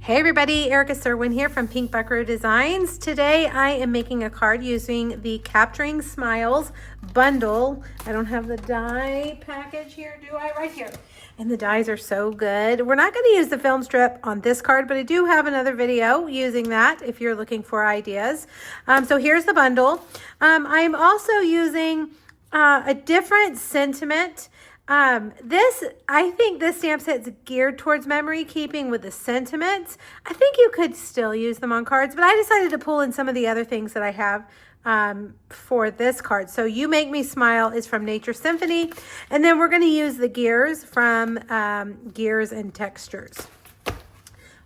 Hey everybody, Erica Serwin here from Pink Buckaroo Designs. Today I am making a card using the Capturing Smiles bundle. I don't have the die package here, do I? Right here. And the dies are so good. We're not going to use the film strip on this card, but I do have another video using that if you're looking for ideas. So here's the bundle. I'm also using a different sentiment. I think this stamp set's geared towards memory keeping with the sentiments. I think you could still use them on cards, but I decided to pull in some of the other things that I have for this card. So You Make Me Smile is from Nature Symphony. And then we're going to use the gears from Gears and Textures.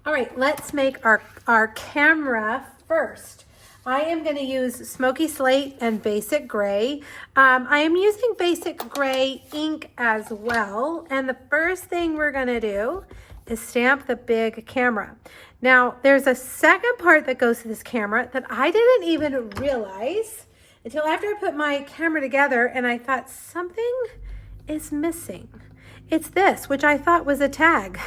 All right, let's make our camera first. I am going to use Smoky Slate and Basic Gray. I am using Basic Gray ink as well. And the first thing we're going to do is stamp the big camera. Now, there's a second part that goes to this camera that I didn't even realize until after I put my camera together, and I thought something is missing. It's this, which I thought was a tag.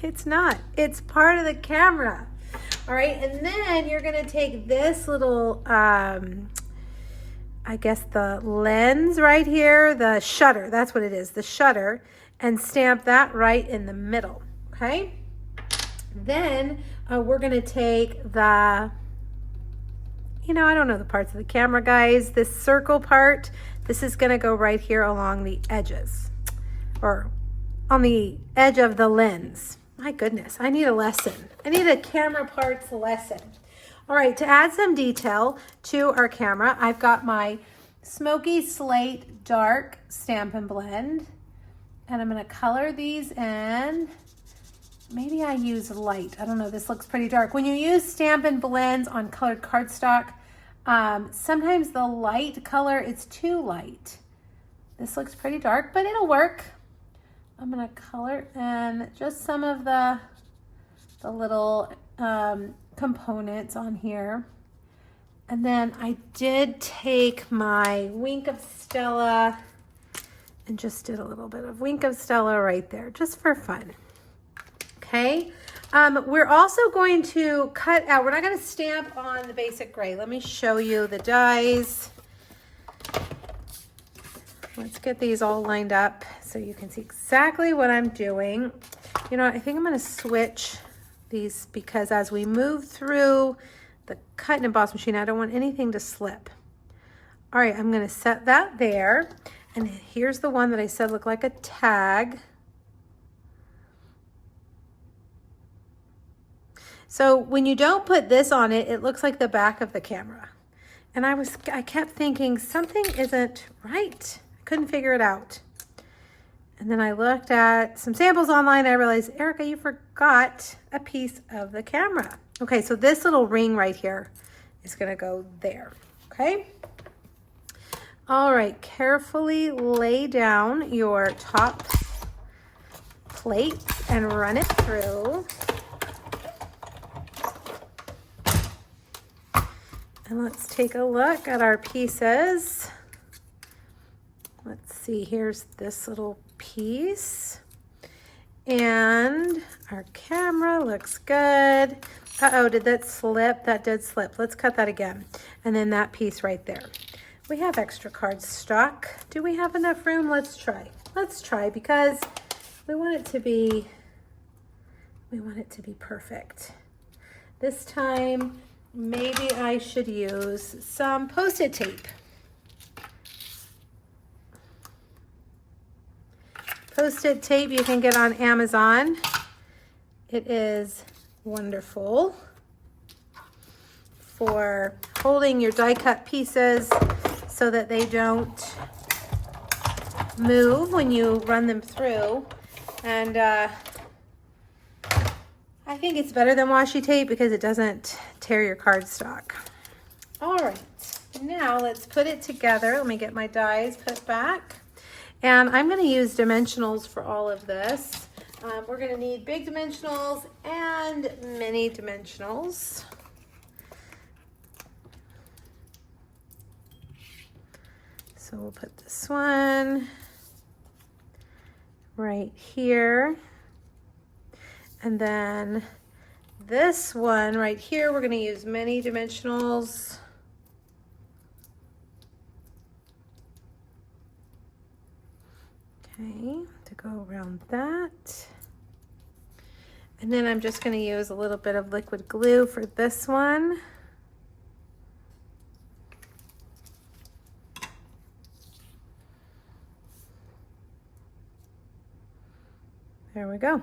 It's not. It's part of the camera. All right, and then you're going to take this little, I guess the lens right here, the shutter, that's what it is, the shutter, and stamp that right in the middle, okay? Then we're going to take the, I don't know the parts of the camera, guys. This circle part, this is going to go right here along the edges, or on the edge of the lens. My goodness, I need a lesson. I need a camera parts lesson. All right, to add some detail to our camera, I've got my Smoky Slate Dark Stampin' Blend, and I'm gonna color these in. Maybe I use light. I don't know, this looks pretty dark. When you use Stampin' Blends on colored cardstock, sometimes the light color is too light. This looks pretty dark, but it'll work. I'm going to color in just some of the little components on here. And then I did take my Wink of Stella and just did a little bit of Wink of Stella right there, just for fun. Okay. We're also going to cut out, we're not going to stamp on the Basic Gray. Let me show you the dies. Let's get these all lined up so you can see exactly what I'm doing. I think I'm going to switch these because as we move through the cut and emboss machine, I don't want anything to slip. All right, I'm going to set that there. And here's the one that I said looked like a tag. So when you don't put this on it, it looks like the back of the camera. And I kept thinking something isn't right. Couldn't figure it out. And then I looked at some samples online. I realized, Erica, you forgot a piece of the camera. Okay, so this little ring right here is going to go there. Okay. All right, carefully lay down your top plate and run it through. And let's take a look at our pieces. Let's see, here's this little piece. And our camera looks good. Uh-oh, did that slip? That did slip. Let's cut that again. And then that piece right there. We have extra cardstock. Do we have enough room? Let's try. Let's try because we want it to be perfect. This time, maybe I should use some Post-it tape. Post-it tape you can get on Amazon. It is wonderful for holding your die cut pieces so that they don't move when you run them through. And I think it's better than washi tape because it doesn't tear your cardstock. All right, now let's put it together. Let me get my dies put back. And I'm going to use dimensionals for all of this. We're going to need big dimensionals and mini dimensionals. So we'll put this one right here. And then this one right here, we're going to use mini dimensionals. Okay, to go around that. And then I'm just going to use a little bit of liquid glue for this one. There we go.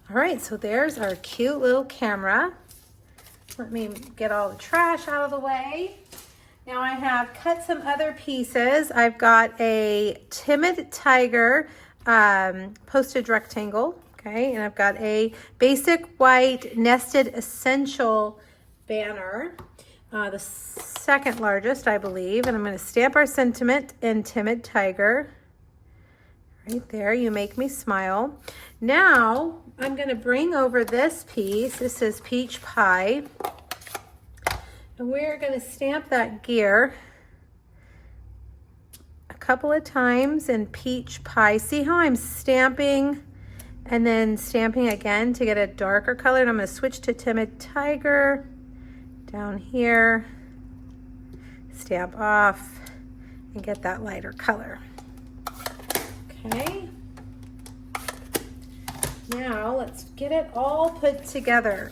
All right, so there's our cute little camera. Let me get all the trash out of the way. Now I have cut some other pieces. I've got a Timid Tiger postage rectangle, okay? And I've got a basic white nested essential banner, the second largest, I believe. And I'm gonna stamp our sentiment in Timid Tiger. Right there, you make me smile. Now, I'm gonna bring over this piece. This is Peach Pie. And we're gonna stamp that gear a couple of times in Peach Pie. See how I'm stamping and then stamping again to get a darker color? And I'm gonna switch to Timid Tiger down here, stamp off, and get that lighter color. Okay. Now let's get it all put together.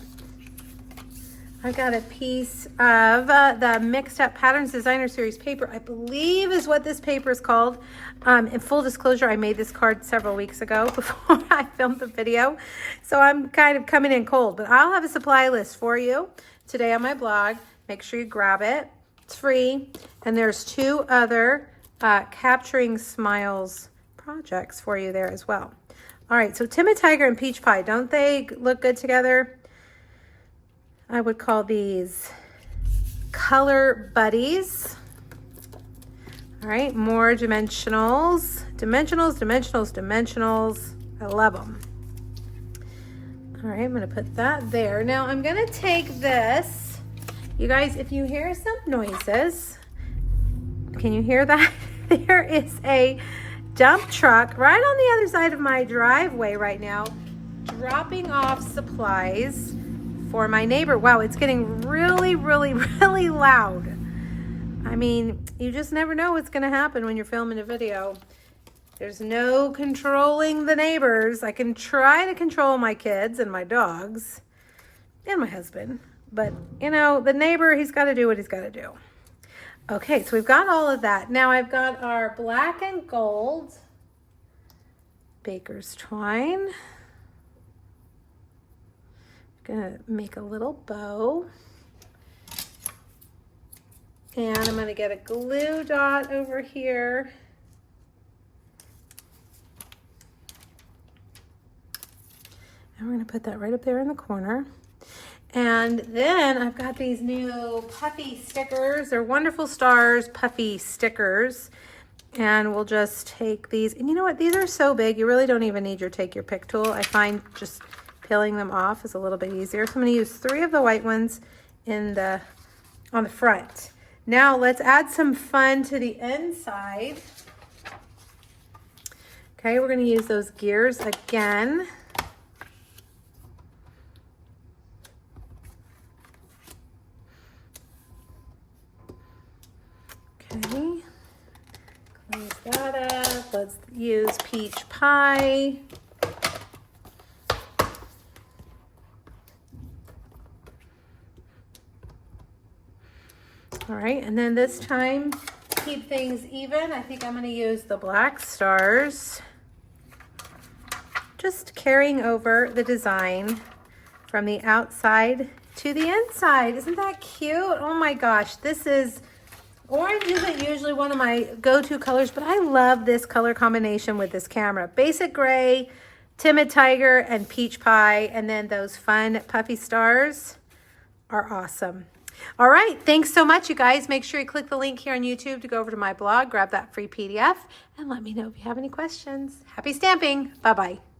I got a piece of the Mixed Up Patterns Designer Series paper, I believe is what this paper is called. In full disclosure, I made this card several weeks ago before I filmed the video. So I'm kind of coming in cold, but I'll have a supply list for you today on my blog. Make sure you grab it. It's free. And there's 2 other Capturing Smiles projects for you there as well. All right, so Timid Tiger and Peach Pie, don't they look good together? I would call these color buddies. All right, more dimensionals. Dimensionals, dimensionals, dimensionals. I love them. All right, I'm gonna put that there. Now I'm gonna take this. You guys, if you hear some noises, can you hear that? There is a dump truck right on the other side of my driveway right now, dropping off supplies for my neighbor. Wow, it's getting really, really, really loud. I mean, you just never know what's gonna happen when you're filming a video. There's no controlling the neighbors. I can try to control my kids and my dogs and my husband, but you know, the neighbor, he's gotta do what he's gotta do. Okay, so we've got all of that. Now I've got our black and gold baker's twine. Gonna make a little bow. And I'm gonna get a glue dot over here. And we're gonna put that right up there in the corner. And then I've got these new puffy stickers. They're Wonderful Stars puffy stickers. And we'll just take these. And you know what? These are so big, you really don't even need take your pick tool. I find just peeling them off is a little bit easier. So I'm going to use 3 of the white ones on the front. Now let's add some fun to the inside. Okay, we're going to use those gears again. Okay, close that up. Let's use Peach Pie. All right, and then this time, keep things even. I think I'm going to use the black stars. Just carrying over the design from the outside to the inside. Isn't that cute? Oh my gosh, orange isn't usually one of my go-to colors, but I love this color combination with this camera. Basic gray, Timid Tiger, and Peach Pie, and then those fun puffy stars are awesome. All right, thanks so much, you guys. Make sure you click the link here on YouTube to go over to my blog, grab that free PDF, and let me know if you have any questions. Happy stamping. Bye-bye.